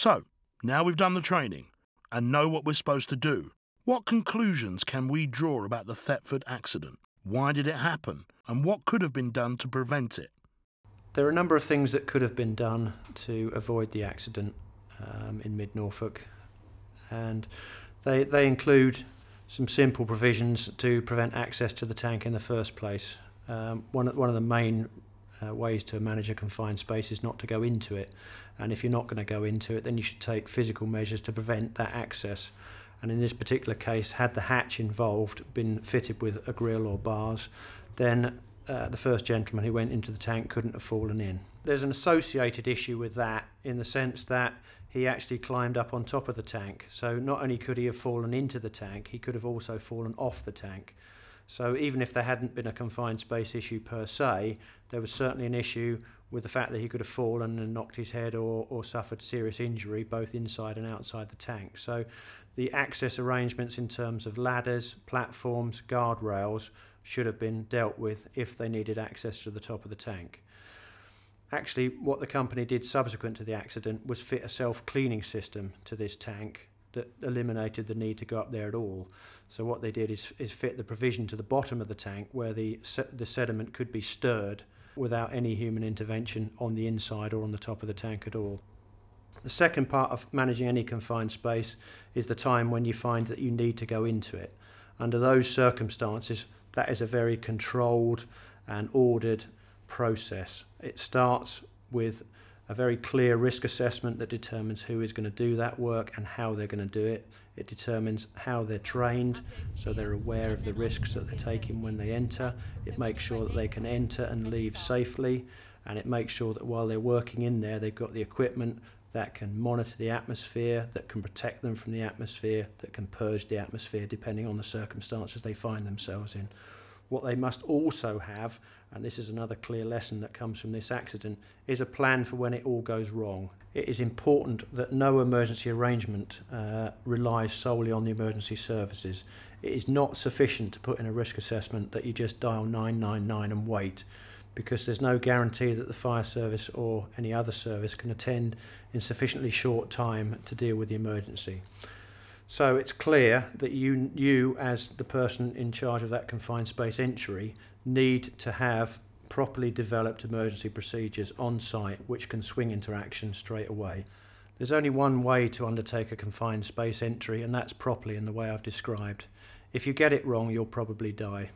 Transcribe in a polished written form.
So, now we've done the training and know what we're supposed to do, what conclusions can we draw about the Thetford accident? Why did it happen? And what could have been done to prevent it? There are a number of things that could have been done to avoid the accident in mid-Norfolk, and they include some simple provisions to prevent access to the tank in the first place. One of the main ways to manage a confined space is not to go into it, and if you're not going to go into it, then you should take physical measures to prevent that access. And in this particular case, had the hatch involved been fitted with a grille or bars, then the first gentleman who went into the tank couldn't have fallen in. There's an associated issue with that in the sense that he actually climbed up on top of the tank. So not only could he have fallen into the tank, he could have also fallen off the tank. So even if there hadn't been a confined space issue per se, there was certainly an issue with the fact that he could have fallen and knocked his head or suffered serious injury both inside and outside the tank. So the access arrangements in terms of ladders, platforms, guardrails should have been dealt with if they needed access to the top of the tank. Actually, what the company did subsequent to the accident was fit a self-cleaning system to this tank that eliminated the need to go up there at all. So what they did is fit the provision to the bottom of the tank where the sediment could be stirred without any human intervention on the inside or on the top of the tank at all. The second part of managing any confined space is the time when you find that you need to go into it. Under those circumstances, that is a very controlled and ordered process. It starts with a very clear risk assessment that determines who is going to do that work and how they're going to do it. It determines how they're trained, so they're aware of the risks that they're taking when they enter. It makes sure that they can enter and leave safely, and it makes sure that while they're working in there, they've got the equipment that can monitor the atmosphere, that can protect them from the atmosphere, that can purge the atmosphere depending on the circumstances they find themselves in. What they must also have, and this is another clear lesson that comes from this accident, is a plan for when it all goes wrong. It is important that no emergency arrangement relies solely on the emergency services. It is not sufficient to put in a risk assessment that you just dial 999 and wait, because there's no guarantee that the fire service or any other service can attend in sufficiently short time to deal with the emergency. So it's clear that you as the person in charge of that confined space entry need to have properly developed emergency procedures on site which can swing into action straight away. There's only one way to undertake a confined space entry, and that's properly in the way I've described. If you get it wrong, you'll probably die.